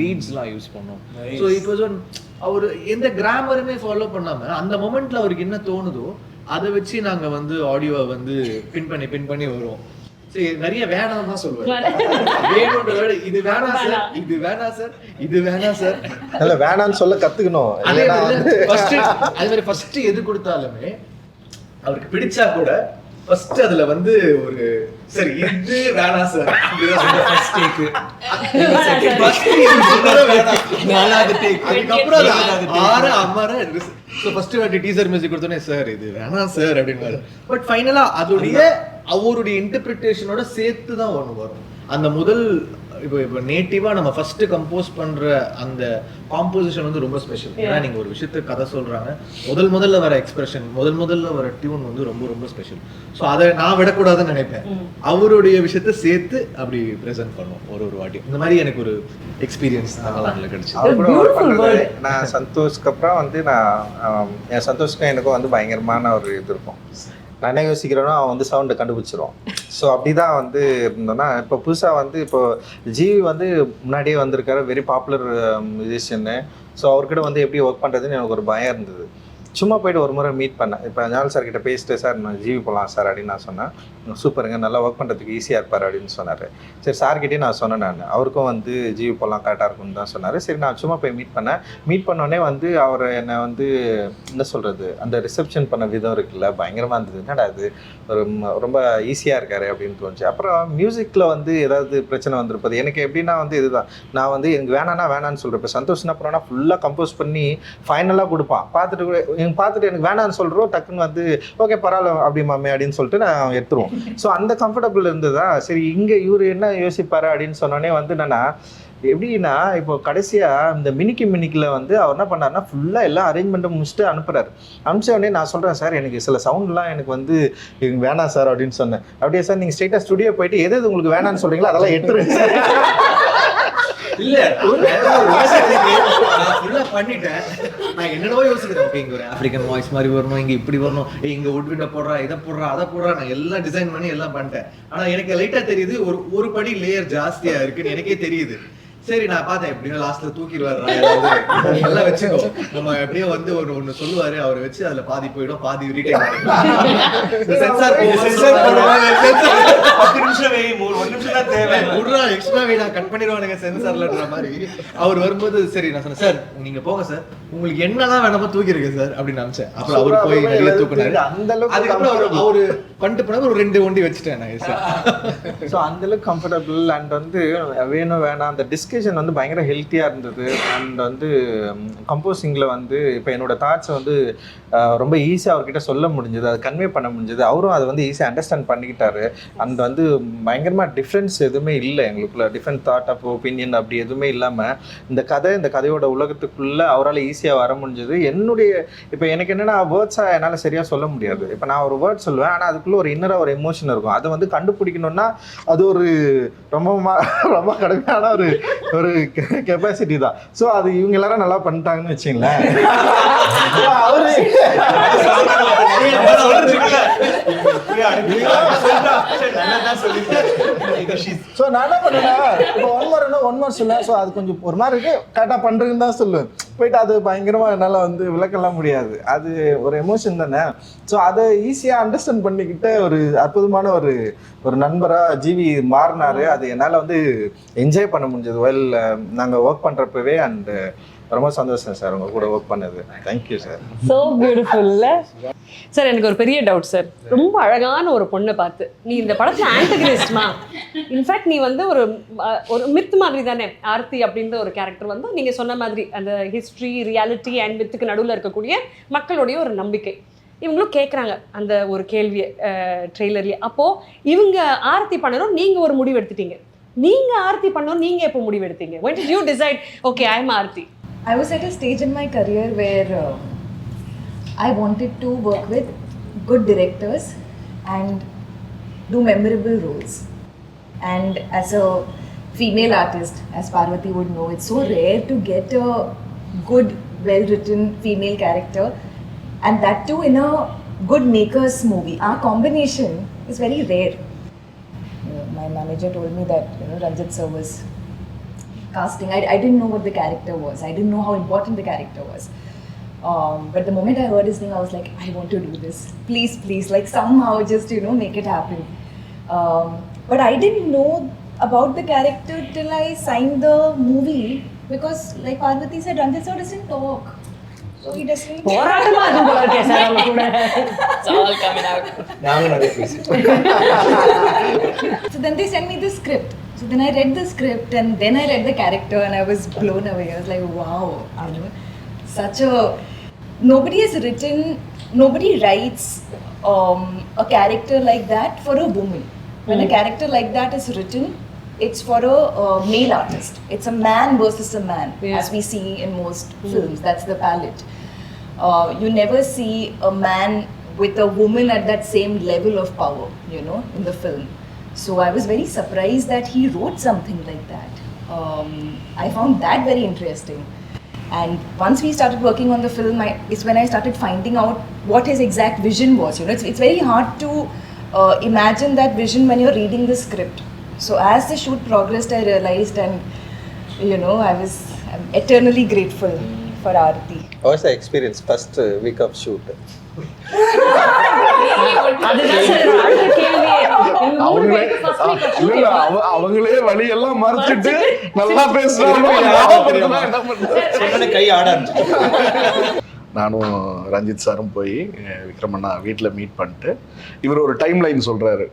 ரீட்ஸ்லாம் யூஸ் பண்ணோம். So it was one hour எந்த கிராமருமே ஃபாலோ பண்ணாமல் அந்த மொமெண்ட்டில் அவருக்கு என்ன தோணுதோ அதை வச்சு நாங்கள் வந்து ஆடியோவை வந்து பின் பண்ணி வருவோம். சரி நிறைய வேணாம் தான் சொல்லுவாரு, வேணும்ன்றத இது வேணாம் சார், இது வேணாம் சார், இது வேணாம் சார், இல்ல வேணாம்னு சொல்ல கத்துக்கணும். அதே மாதிரி ஃபர்ஸ்ட் எது கொடுத்தாலுமே அவருக்கு பிடிச்சா கூட ஃபர்ஸ்ட் அதுல வந்து ஒரு சரி இது வேணாம் சார், ஃபர்ஸ்ட் டேக் ஃபர்ஸ்ட் வாட்டி டீசர் மியூசிக் கொடுத்தோன்னே சார் இது வேணாம் சார் அப்படின்னு. பட் ஃபைனலா அதோடைய அவருடைய இன்டர்பிரிட்டேஷனோட சேர்த்து தான் ஒன்று வரும். அந்த முதல் இப்போ நேட்டிவாக நம்ம ஃபர்ஸ்ட் கம்போஸ் பண்ணுற அந்த காம்போசிஷன் வந்து ரொம்ப ஸ்பெஷல். ஏன்னா நீங்கள் ஒரு விஷயத்துக்கு கதை சொல்கிறாங்க, முதல்ல வர எக்ஸ்பிரஷன், முதல்ல வர டியூன் வந்து ரொம்ப ரொம்ப ஸ்பெஷல். ஸோ அதை நான் விடக்கூடாதுன்னு நினைப்பேன். அவருடைய விஷயத்த சேர்த்து அப்படி ப்ரெசென்ட் பண்ணுவோம் ஒரு வாட்டி. இந்த மாதிரி எனக்கு ஒரு எக்ஸ்பீரியன்ஸ் நல்லா கிடைச்சி. அவர் கூட ஒர்க் பண்ணது நான் சந்தோஷ்க்கு அப்புறம் வந்து என் சந்தோஷ்க்கும் எனக்கும் வந்து பயங்கரமான ஒரு இது இருக்கும். நான் என்ன யோசிக்கிறேன்னா அவன் வந்து சவுண்டை கண்டுபிடிச்சிருவான். ஸோ அப்படி தான் வந்து இருந்தோன்னா இப்போ புதுசாக வந்து இப்போ ஜிவி வந்து முன்னாடியே வந்திருக்காரு, வெரி பாப்புலர் மியூசிஷியன்னு. ஸோ அவர்கிட்ட வந்து எப்படி ஒர்க் பண்ணுறதுன்னு எனக்கு ஒரு பயம் இருந்தது. சும்மா போய்ட்டு ஒரு முறை மீட் பண்ணேன். இப்போ ஞால் சார் கிட்ட பேசிட்டு சார் நான் ஜிவி போகலாம் சார் அப்படின்னு நான் சொன்னேன். சூப்பருங்க, நல்லா ஒர்க் பண்ணுறதுக்கு ஈஸியாக இருப்பார் அப்படின்னு சொன்னார். சரி சார்கிட்டே நான் சொன்னேன், நான் அவருக்கும் வந்து ஜிவி போகலாம் கரெக்டாக இருக்கும்னு தான் சொன்னார். சரி நான் சும்மா போய் மீட் பண்ணேன். மீட் பண்ணோடனே வந்து அவர் என்னை வந்து என்ன சொல்கிறது, அந்த ரிசப்ஷன் பண்ண விதம் இருக்குல்ல பயங்கரமாக இருந்தது. என்னடா அது ஒரு ரொம்ப ஈஸியாக இருக்காரு அப்படின்னு தோணுச்சு. அப்புறம் மியூசிக்கில் வந்து ஏதாவது பிரச்சனை வந்திருப்பது எனக்கு எப்படின்னா வந்து இதுதான், நான் வந்து எனக்கு வேணான்னா வேணான்னு சொல்கிறேன். இப்போ சந்தோஷ்னா அப்புறம்னா ஃபுல்லாக கம்போஸ் பண்ணி ஃபைனலாக கொடுப்பான். பார்த்துட்டு கூட நீங்கள் பார்த்துட்டு எனக்கு வேணான்னு சொல்கிறோம், டக்குன்னு வந்து ஓகே பரவாயில்ல அப்படி மாமே அப்படின்னு சொல்லிட்டு நான் எடுத்துருவோம். ஸோ அந்த கம்ஃபர்டபுள் இருந்ததா, சரி இங்கே இவர் என்ன யோசிப்பாரு அப்படின்னு சொன்னோடனே வந்து என்னன்னா எப்படின்னா இப்போ கடைசியாக இந்த மினிக்கில் வந்து அவர் என்ன பண்ணாருன்னா ஃபுல்லாக எல்லா அரேஞ்ச்மெண்ட்டும் முடிச்சுட்டு அனுப்புறாரு. அனுப்பிச்ச உடனே நான் சொல்கிறேன் சார் எனக்கு சில சவுண்ட்லாம் எனக்கு வந்து வேணாம் சார் அப்படின்னு சொன்னேன். அப்படியே சார் நீங்கள் ஸ்ட்ரெயிட்டாக ஸ்டுடியோ போயிட்டு எது உங்களுக்கு வேணான்னு சொல்கிறீங்களோ அதெல்லாம் எடுத்துருங்க சார். இல்ல நான் ஃபுல்லா பண்ணிட்டேன். நான் என்னடோ யோசிக்கிறேன், ஓகே இங்க ஒரு ஆப்பிரிக்கன் வாய்ஸ் மாதிரி வரணும், இங்க இப்படி வரணும், இங்க உட்விண்ட போடுறா, இதை போடுறா, அதை போடுறா, நான் எல்லாம் டிசைன் பண்ணி எல்லாம் பண்ணிட்டேன். ஆனா எனக்கு லைட்டா தெரியுது ஒரு படி லேயர் ஜாஸ்தியா இருக்குன்னு எனக்கே தெரியுது. சரி நான் பார்த்தேன் எப்படியோ லாஸ்ட்ல தூக்கிடுவாரு எல்லாம் வச்சுக்கோ, நம்ம எப்படியோ வந்து ஒன்னு சொல்லுவாரு, அவரை வச்சு அதுல பாதி போயிடும், பாதி ரீடைன் சென்சார் 10 நிமிஷம் வை, 1 நிமிஷம் தான் தேவை, உடனே எக்ஸ்ட்ரா வை நான் கட் பண்ணிடுவானுங்க சென்சார்லன்ற மாதிரி. அவர் வரும்போது சரி நான் சொன்னேன் சார் நீங்க போங்க சார், உங்களுக்கு என்னதான் வேணாமோ தூக்கிருக்கு சார் அப்படின்னு நினைச்சேன். அப்புறம் அவர் போய் நிறைய தூக்குனாரு. அதுக்கப்புறம் அவரு பண்ணிட்டு போனாரு, ஒரு 2 ஒண்டி வச்சுட்டேன் நான் சார். ஸோ அந்தளவுக்கு கம்ஃபர்டபுள் அண்ட் வந்து வேணும் வேணாம் அந்த டிஸ்கஷன் வந்து பயங்கர ஹெல்த்தியாக இருந்தது. அண்ட் வந்து கம்போசிங்கில் வந்து இப்போ என்னோடய தாட்ஸை வந்து ரொம்ப ஈஸியாக அவர்கிட்ட சொல்ல முடிஞ்சது, அதை கன்வே பண்ண முடிஞ்சது. அவரும் அதை வந்து ஈஸியாக அண்டர்ஸ்டாண்ட் பண்ணிக்கிட்டாரு. அண்ட் வந்து பயங்கரமாக டிஃப்ரென்ஸ் எதுவுமே இல்லை எங்களுக்குள்ள, டிஃப்ரெண்ட் தாட் ஆஃப் ஒப்பீனியன் அப்படி எதுவுமே இல்லாமல் இந்த கதையோட உலகத்துக்குள்ளே அவரால் ஈஸியாக வர முடிஞ்சது. என்னுடைய இப்போ எனக்கு என்னென்னா வேர்ட்ஸாக என்னால் சரியாக சொல்ல முடியாது. இப்போ நான் ஒரு வேர்ட் சொல்லுவேன், ஆனால் அதுக்குள்ளே ஒரு இன்னராக ஒரு எமோஷன் இருக்கும். அதை வந்து கண்டுபிடிக்கணும்னா அது ஒரு ரொம்ப கடுமையான ஒரு கெப்பாசிட்டி தான். ஸோ அது இவங்க எல்லாரும் நல்லா பண்ணிட்டாங்கன்னு வச்சுங்களேன். ஸோ நான் என்ன பண்ணுவேன்னா இப்போ ஒன் மார் சொல்ல, ஸோ அது கொஞ்சம் ஒரு மாதிரி இருக்கு, கரெக்டாக பண்ணுறதுன்னு தான் சொல்லுவேன். போயிட்டு அது பயங்கரமாக என்னால் வந்து விளக்கலாம் முடியாது, அது ஒரு எமோஷன் தானே. ஸோ அதை ஈஸியாக அண்டர்ஸ்டாண்ட் பண்ணிக்கிட்ட ஒரு அற்புதமான ஒரு நண்பராக ஜிவி மாறினாரு. அது என்னால் வந்து என்ஜாய் பண்ண முடிஞ்சது வெல் நாங்கள் ஒர்க் பண்ணுறப்பவே. அண்ட் ரொம்ப சந்தோஷம் சார் உங்க கூட ஒர்க் பண்ணது. Thank you sir. ஸோ பியூட்டிஃபுல்ல சார். எனக்கு ஒரு பெரிய டவுட் சார், ரொம்ப அழகான ஒரு பொண்ணை பார்த்து நீ இந்த படத்துல ஆன்டகனிஸ்ட்மா, இன்ஃபேக்ட் நீ வந்து ஒரு மித் மாதிரி தானே ஆர்த்தி அப்படின்ற ஒரு கேரக்டர் வந்து நீங்க சொன்ன மாதிரி அந்த ஹிஸ்ட்ரி ரியாலிட்டி அண்ட் மித்துக்கு நடுவில் இருக்கக்கூடிய மக்களுடைய ஒரு நம்பிக்கை. இவங்களும் கேட்குறாங்க அந்த ஒரு கேள்வியை ட்ரெய்லர்லேயே. அப்போது இவங்க ஆர்த்தி பண்ணணும், நீங்கள் ஒரு முடிவு எடுத்துட்டீங்க. நீங்கள் ஆர்த்தி பண்ணணும், நீங்கள் எப்போ முடிவு எடுத்தீங்க? when did you decide okay I am Aarthi? I was at a stage in my career where I wanted to work with good directors and do memorable roles. And as a female artist, as Parvati would know, it's so rare to get a good, well-written female character, and that too in a good makers movie. Our combination is very rare. My manager told me that Ranjit sir was casting. I didn't know what the character was. I didn't know how important the character was. But the moment I heard his name, I was like, I want to do this. Please, like somehow just make it happen. But I didn't know about the character till I signed the movie, because like Parvati said, Ranjit sir doesn't talk. So he doesn't. It's all coming out. So then they sent me the script. So then I read the script and then I read the character and I was blown away. I was like, wow, such a... Nobody writes a character like that for a woman. When a character like that is written, it's for a male artist. It's a man versus a man, as we see in most films. That's the palette. You never see a man with a woman at that same level of power, in the film. So I was very surprised that he wrote something like that. I found that very interesting. And once we started working on the film, it's when I started finding out what his exact vision was. It's very hard to imagine that vision when you're reading the script. So as the shoot progressed, I realized, and I'm eternally grateful for Aarti. How was the experience first week of shoot? அவங்களே வழியெல்லாம் மறைச்சிட்டு நல்லா பேசுறாங்க. கை ஆட நானும் ரஞ்சித் சாரும் போய் விக்ரமண்ணா வீட்டில் மீட் பண்ணிட்டு இவர் ஒரு டைம் லைன் சொல்கிறாரு,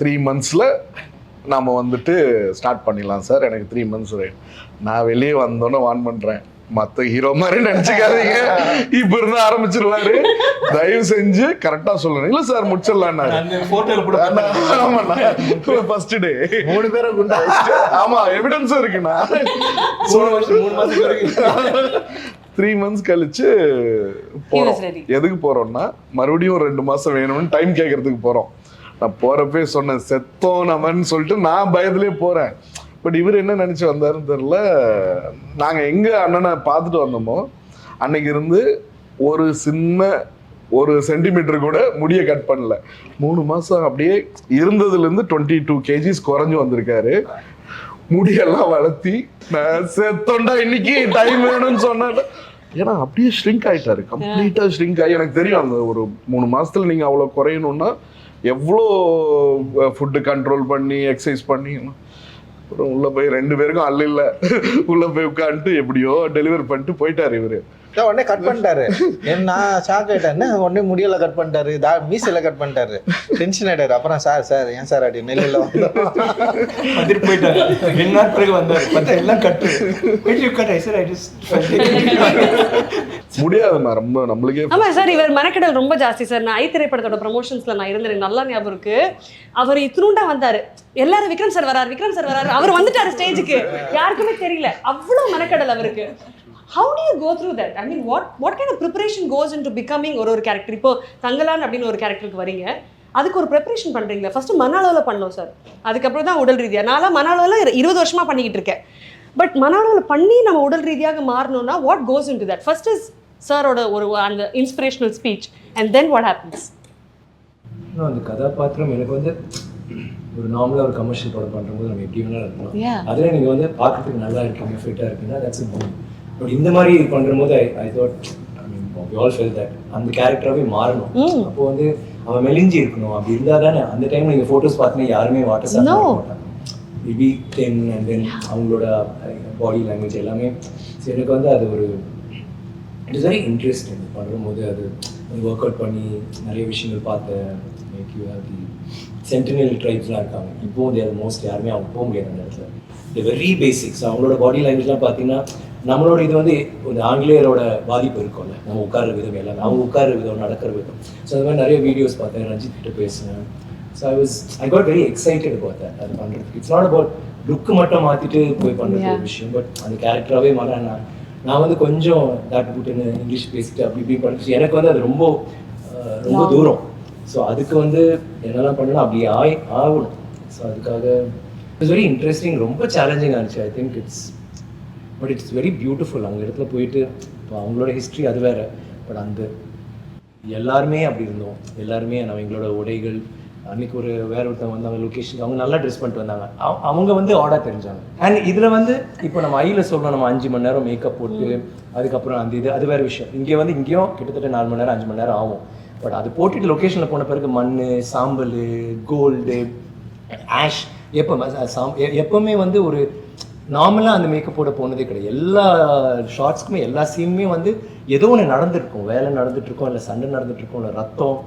3 months நாம் வந்துட்டு ஸ்டார்ட் பண்ணிடலாம் சார், எனக்கு 3 months நான் வெளியே வந்தோன்னே வான் பண்ணுறேன், மத்த ஹீரோ மாதிரி நினைச்சுக்காதீங்க, இப்ப இருந்து ஆரம்பிச்சிருவாரு, தயவு செஞ்சு கரெக்டா சொல்லணும். இல்ல சார் முடிச்சிடலான்னாரு. அந்த போட்டோல கூட ஆமாண்ணா, ஃபர்ஸ்ட் டே 3 பேரும் குண்டா. ஆமா எவிடன்ஸும் இருக்குண்ணா. 3 மாசம் வரைக்கும் 3 months கழிச்சு போறோம். எதுக்கு போறோம்னா மறுபடியும் 2 மாசம் வேணும்னு டைம் கேட்கறதுக்கு போறோம். நான் போறப்பே சொன்னேன் செத்தோம் நம்மன்னு சொல்லிட்டு நான் பயத்துலயே போறேன். பட் இவர் என்ன நினைச்சு வந்தாருன்னு தெரியல. நாங்க எங்க அண்ணனை பார்த்துட்டு வந்தோமோ அன்னைக்கு இருந்து ஒரு சின்ன ஒரு சென்டிமீட்டர் கூட முடிய கட் பண்ணல. 3 மாசம் அப்படியே இருந்ததுல இருந்து 22 kgs குறைஞ்சு வந்திருக்காரு. முடியெல்லாம் வளர்த்தி நான் செத்தோண்டா இன்னைக்கு டைம் வேணும்னு சொன்னேன். ஏன்னா அப்படியே ஷ்ரிங்க் ஆயிட்டாரு, கம்ப்ளீட்டா ஷ்ரிங்க் ஆகி. எனக்கு தெரியும் அந்த ஒரு 3 மாசத்துல நீங்க அவ்வளவு குறையணும்னா எவ்வளோ ஃபுட்டு கண்ட்ரோல் பண்ணி எக்ஸசைஸ் பண்ணி. அப்புறம் உள்ள போய் 2 பேருக்கும் அல்ல உள்ள போய் உட்காந்துட்டு எப்படியோ டெலிவரி பண்ணிட்டு போயிட்டாரு இவரு. உடனே கட் பண்ணிட்டாரு. நான் ஷாக் ஆயிட்டேன். உடனே முடியல கட் பண்ணிட்டாரு, மீசையில கட் பண்ணிட்டாரு. டென்ஷன் ஆயிட்டாரு. அப்புறம் சார் ஏன் சார் அப்படி நெல்லில் வந்துட்டு போயிட்டாரு. 2 நாள் பிறகு வந்தாரு, பார்த்தா எல்லாம் கட்டு. முடியாதுமா, ரொம்ப நம்மளுக்கே. ஆமா சார், இவர் மெனக்கெடல் ரொம்ப ஜாஸ்தி சார். நான் ஐ திரைப்படத்தோட ப்ரமோஷன்ஸ்ல நான் இருந்தேன், நல்லா ஞாபகம் இருக்கு. அவர் இத்தினுண்டா வந்தாரு, எல்லாரும் விக்ரம் சார் வராரு, அவர் வந்துட்டாரு ஸ்டேஜுக்கு, யாருக்குமே தெரியல. அவ்வளவு மெனக்கெடல் அவருக்கு. How do you go through that? I mean, what kind of preparation goes into becoming ஒரு கேரக்டர்? இப்போ தங்கலான் அப்படின்னு ஒரு கேரக்டருக்கு வரீங்க, அதுக்கு ஒரு ப்ரிப்பரேஷன் பண்றீங்களா? ஃபர்ஸ்ட் மன அளவில் பண்ணோம் சார், அதுக்கப்புறம் தான் உடல் ரீதியாக. நான் மன அளவில் 20 வருஷமா பண்ணிக்கிட்டு இருக்கேன். பட் மன அளவில் பண்ணி நம்ம உடல் ரீதியாக மாறணும்னா what goes into that? First is சாரோட ஒரு அந்த inspirational speech and then what happens? அந்த கதாபாத்திரம் எனக்கு வந்து ஒரு நார்மலாக ஒரு கமர்ஷியல் படம் பண்ணும்போது நம்ம எப்படி வேணாலும் இருக்கலாம். அதில் நீங்கள் வந்து பார்க்கறதுக்கு நல்லா இருக்கீங்க, ஃபிட்டாக இருக்கீங்கன்னா தட்ஸ் இட். பட் இந்த மாதிரி பண்ணும்போது I thought, I mean we all feel that அந்த கேரக்டராகவே மாறணும். அப்போ வந்து அவன் மெலிஞ்சி இருக்கணும். அப்படி இருந்தால் தானே அந்த டைம் நீங்கள் ஃபோட்டோஸ் பார்த்தீங்கன்னா யாருமே வாட்டர் சாப்பிட மாட்டாங்க. மேபி தென் அண்ட் தென் அவங்களோட பாடி லாங்குவேஜ் எல்லாமே. ஸோ எனக்கு வந்து அது ஒரு இட் இஸ் வெரி இன்ட்ரெஸ்டிங் பண்ணும்போது. அது ஒர்க் அவுட் பண்ணி நிறைய விஷயங்கள் பார்த்தேன். Like you have the Sentinel ட்ரைப்ஸ்லாம் இருக்காங்க. இப்போ அது மோஸ்ட் யாருமே அவங்க போக முடியாது அந்த இடத்துல. தி வெரி பேசிக்ஸ் அவங்களோட பாடி லாங்குவேஜ்லாம் பார்த்தீங்கன்னா நம்மளோட இது வந்து ஒரு ஆங்கிலேயரோட பாதிப்பு இருக்கும்ல, நம்ம உட்கார விதம் எல்லாமே, அவங்க உட்கார விதம், நடக்கிற விதம். ஸோ அது மாதிரி நிறைய வீடியோஸ் பார்த்தேன், ரஞ்சித் கிட்ட பேசினேன். So I got very excited பார்த்தேன் அது பண்ணுறதுக்கு. இட்ஸ் நாட் அபவுட் லுக்கு மட்டும் மாற்றிட்டு போய் பண்ணுற ஒரு விஷயம், பட் அந்த கேரக்டராகவே மாறேன். நான் வந்து கொஞ்சம் தாட்டு புட்டுன்னு இங்கிலீஷ் பேசிட்டு அப்படி இப்படி பண்ணிட்டு எனக்கு வந்து அது ரொம்ப ரொம்ப தூரம். ஸோ அதுக்கு வந்து என்னெல்லாம் பண்ணணும் அப்படி ஆகணும். ஸோ அதுக்காக இட்ஸ் வெரி இன்ட்ரெஸ்டிங், ரொம்ப சேலஞ்சிங்காக இருந்துச்சு. I think but it's very beautiful. அவங்க இடத்துல போயிட்டு இப்போ அவங்களோட ஹிஸ்ட்ரி அது வேறு. பட் அந்த எல்லாருமே அப்படி இருந்தோம், எல்லாருமே நம்ம எங்களோட உடைகள். அன்றைக்கி வேற ஒருத்தவங்க வந்தாங்க லொக்கேஷனுக்கு, அவங்க நல்லா ட்ரெஸ் பண்ணிட்டு வந்தாங்க. அவங்க வந்து ஆடாக தெரிஞ்சாங்க. அண்ட் இதில் வந்து இப்போ நம்ம ஐயில் சொல்லணும், நம்ம 5 மணி நேரம் மேக்கப் போட்டு அதுக்கப்புறம் அந்த இது அது வேறு விஷயம். இங்கே வந்து இங்கேயும் கிட்டத்தட்ட 4 மணி நேரம் 5 மணி நேரம் ஆகும். பட் அது போட்டுட்டு லொக்கேஷனில் போன பிறகு மண், சாம்பல், கோல்டு, ஆஷ், எப்போவுமே வந்து ஒரு நார்மலாக அந்த மேக்கப் போட போனதே கிடையாது. எல்லா ஷார்ட்ஸ்க்குமே எல்லா சீனுமே வந்து ஏதோ ஒன்று நடந்துருக்கும், வேலை நடந்துட்டுருக்கோம், இல்லை சண்டை நடந்துட்டுருக்கோம், இல்லை ரத்தம்.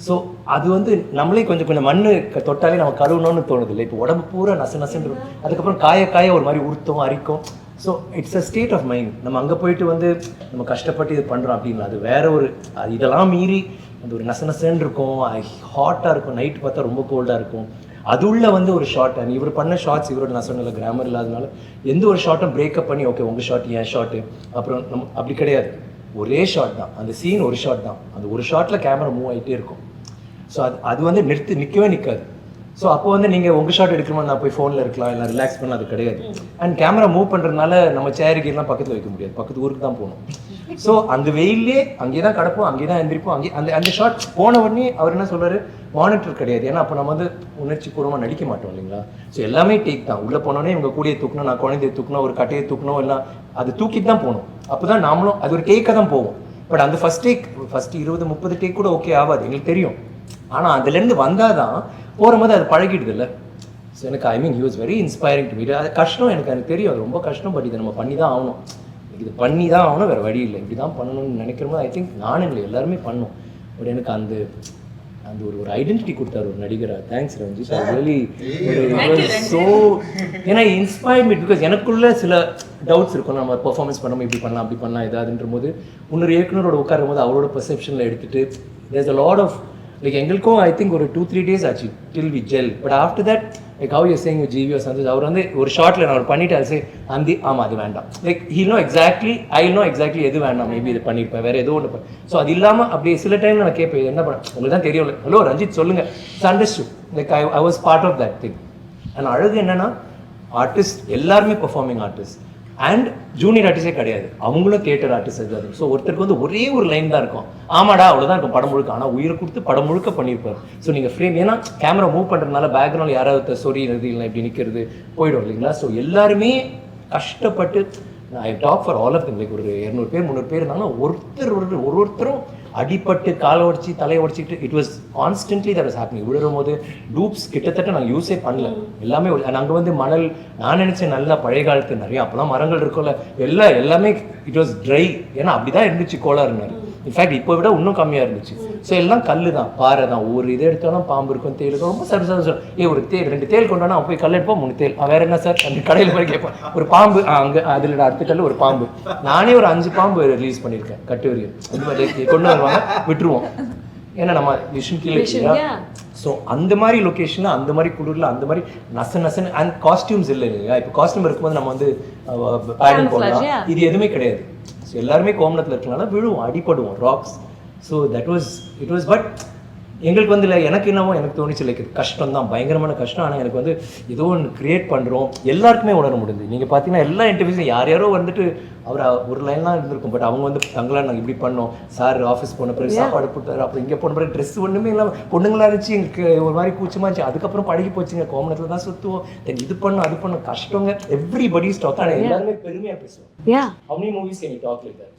ஸோ அது வந்து நம்மளே கொஞ்சம் கொஞ்சம் மண் தொட்டாலே நம்ம கழுவணும்னு தோணுது இல்லை. இப்போ உடம்பு பூரா நசுன்னு இருக்கும், அதுக்கப்புறம் காய ஒரு மாதிரி உறுத்தும், அரிக்கும். So it's a state of mind. நம்ம அங்கே போயிட்டு வந்து நம்ம கஷ்டப்பட்டு இது பண்ணுறோம் அப்படின்னா அது வேற ஒரு இதெல்லாம் மீறி அந்த ஒரு நசுன்னு இருக்கும், ஹாட்டாக இருக்கும், நைட்டு பார்த்தா ரொம்ப கோல்டாக இருக்கும். அது உள்ள வந்து ஒரு ஷார்ட், அண்ட் இவர் பண்ண ஷார்ட்ஸ் இவரோட நான் சொன்னல கிராமர் இல்லாதனால எந்த ஒரு ஷார்ட்டும் பிரேக்கப் பண்ணி ஓகே உங்கள் ஷார்ட் என் ஷார்ட்டு அப்புறம் நம்ம அப்படி கிடையாது. ஒரே ஷார்ட் தான், அந்த சீன் ஒரு ஷார்ட் தான், அந்த ஒரு ஷார்ட்டில் கேமரா மூவ் ஆகிட்டே இருக்கும். ஸோ அது வந்து நிற்கவே நிற்காது. ஸோ அப்போ வந்து நீங்கள் உங்கள் ஷார்ட் எடுக்கணுமா நான் போய் ஃபோனில் இருக்கலாம், இல்லை ரிலாக்ஸ் பண்ண அது கிடையாது. அண்ட் கேமரா மூவ் பண்ணுறதுனால நம்ம சேருக்கெல்லாம் பக்கத்தில் வைக்க முடியாது, பக்கத்து ஊருக்கு தான் போகணும். ஸோ அந்த வெயிலே அங்கே தான் கிடப்போம், அங்கே தான் எந்திரிப்போம். அங்கே அந்த ஷார்ட் போன உடனே அவர் என்ன சொல்கிறாரு, மானிட்டர் கிடையாது. ஏன்னா அப்போ நம்ம வந்து உணர்ச்சி பூர்வமாக நடிக்க மாட்டோம் இல்லைங்களா. ஸோ எல்லாமே டேக் தான். உள்ளே போனோடனே இவங்க கூடிய தூக்கணும், நான் குழந்தைய தூக்கணும், ஒரு கட்டையை தூக்கணும், எல்லாம் அது தூக்கிட்டு தான் போகணும். அப்போ தான் நாமளும் அது ஒரு டேக்காக தான் போவோம். பட் அந்த ஃபஸ்ட் 20-30 டேக் கூட ஓகே ஆகாது, எங்களுக்கு தெரியும். ஆனால் அதுலேருந்து வந்தால் தான் போகும்போது அது பழகிடுது இல்லை. ஸோ எனக்கு I mean he was very inspiring to me. அது கஷ்டம், எனக்கு தெரியும் அது ரொம்ப கஷ்டம். பட் இதை நம்ம பண்ணி தான் ஆகணும், இது பண்ணி தான் ஆகணும், வேறு வழி இல்லை. இப்படி தான் பண்ணணும்னு நினைக்கிறோமோ ஐ திங்க் நானும் இல்லை எல்லாருமே பண்ணோம். பட் எனக்கு அந்த அந்த ஒரு ஐடென்டிட்டி கொடுத்தாரு ஒரு நடிகரா. தேங்க்ஸ் ரஞ்சித். ரியலி ஸோ ஏன்னா இன்ஸ்பயர் மீ பிகாஸ் எனக்குள்ள சில டவுட்ஸ் இருக்கும். நம்ம பெர்ஃபார்மன்ஸ் பண்ணாமல் இப்படி பண்ணலாம் அப்படி பண்ணலாம் ஏதாதுன்ற போது இன்னொரு இயக்குனரோட உட்காரும் போது அவரோட பெர்செப்ஷனில் எடுத்துகிட்டு there's a lot of like எங்களுக்கும் ஐ திங்க் ஒரு 2-3 days ஆச்சு till we gel. But after that like how you saying GV or Santhosh அவர் வந்து ஒரு ஷார்ட்டில் நான் அவர் பண்ணிட்டு அது ஆமாம் அது வேண்டாம் like he'll no exactly I know exactly எது வேண்டாம் மேபி இது பண்ணியிருப்பேன் வேறு ஏதோ ஒன்று. ஸோ அது இல்லாமல் அப்படியே சில டைம் நான் கேட்பேன் என்ன பண்ண உங்களுக்கு தான் தெரியும் ஹலோ ரஞ்சித் சொல்லுங்கள் it's understood like I was part of that thing. And அழகு என்னன்னா ஆர்டிஸ்ட் எல்லாருமே பெர்ஃபார்மிங் ஆர்டிஸ்ட் அண்ட் ஜூனியர் ஆர்டிஸ்டே கிடையாது, அவங்களும் தியேட்டர் ஆர்டிஸ்ட் இருக்காது. ஸோ ஒருத்தருக்கு வந்து ஒரே ஒரு லைன் தான் இருக்கும், ஆமாடா அவ்வளோதான் இருக்கும் படம் முழுக்க. ஆனால் உயிரை கொடுத்து படம் முழுக்க பண்ணியிருப்பார். ஸோ நீங்கள் ஃப்ரேம் ஏன்னா கேமரா மூவ் பண்ணுறதுனால பேக்ரவுண்ட் யாராவது சொரியிறது இல்லை இப்படி நிற்கிறது போயிடும் இல்லைங்களா. ஸோ எல்லாருமே கஷ்டப்பட்டு I talk for all of thing like ஒரு 200 பேர் 300 பேர் இருந்தாங்கன்னா ஒருத்தரும் அடிப்பட்டு காலை உடச்சி தலையை உடச்சிட்டு it was constantly that was happening. விழுறும் போது டூப்ஸ் கிட்டத்தட்ட நாங்கள் யூஸே பண்ணல எல்லாமே. நாங்கள் வந்து மணல் நான் நினச்சேன் நல்லா பழைய காலத்து நிறைய அப்போலாம் மரங்கள் இருக்கும்ல எல்லாமே இட் வாஸ் ட்ரை. ஏன்னா அப்படி தான் இருந்துச்சு கோளாறுனாரு. இன்ஃபேக்ட் இப்போ விட இன்னும் கம்மியாக இருந்துச்சு. ஸோ எல்லாம் கல் தான் பாறை தான். ஒரு இதை எடுத்தாலும் பாம்பு இருக்கும் தேல் இருக்கும். ரொம்ப சார் ஒரு தேல் 2 தேல் கொண்டானா அவன் போய் கல் எடுப்போம் 3 தேல் வேற என்ன சார் அந்த கடையில் போய் கேட்பேன் ஒரு பாம்பு அங்கே அதில் அடுத்த கல் ஒரு பாம்பு. நானே ஒரு 5 பாம்பு ரிலீஸ் பண்ணியிருக்கேன் கட்டு வரையும். அந்த மாதிரி கொண்டு வருவாங்க விட்டுருவோம் ஏன்னா நம்ம விஷன் கீழே. ஸோ அந்த மாதிரி லொக்கேஷனில் அந்த மாதிரி குளிரில் அந்த மாதிரி நசன் அண்ட் காஸ்டியூம்ஸ் இல்லை இல்லையா. இப்போ காஸ்டியூம் இருக்கும்போது நம்ம வந்து பேடன் போடலாம், இது எதுவுமே கிடையாது. ஸோ எல்லாருமே கோமணத்தில் இருக்கனால விழுவோம் அடிப்படுவோம் rocks. So that was it was. But எங்களுக்கு வந்து இல்லை எனக்கு என்னவோ எனக்கு தோணிச்சு லைக் கஷ்டம் தான் பயங்கரமான கஷ்டம். ஆனால் எனக்கு வந்து ஏதோ ஒன்று க்ரியேட் பண்ணுறோம் எல்லாருக்குமே உணர முடியுது. நீங்கள் பார்த்தீங்கன்னா எல்லா இன்டர்வியூஸும் யாரோ வந்துட்டு அவர் ஒரு லைன்லாம் இருந்திருக்கும். பட் அவங்க வந்து தங்களாம் நாங்கள் இப்படி பண்ணோம் சார் ஆஃபீஸ் போன பிறகு சாப்பாடு போட்டார் அப்புறம் இங்கே போன பிறகு ட்ரெஸ் ஒன்றுமே இல்லாமல் பொண்ணுங்களா இருந்துச்சு எங்களுக்கு ஒரு மாதிரி கூச்சமாக இருந்துச்சு. அதுக்கப்புறம் பழகி போச்சுங்க கோமணத்தில் தான் சுற்றுவோம் தென் இது பண்ணோம் அது பண்ணோம் கஷ்டங்க எவ்ரிபடி ஸ்டாக். ஆனால் எல்லாருமே பெருமையாக பேசுவோம். How many movies can you talk like that?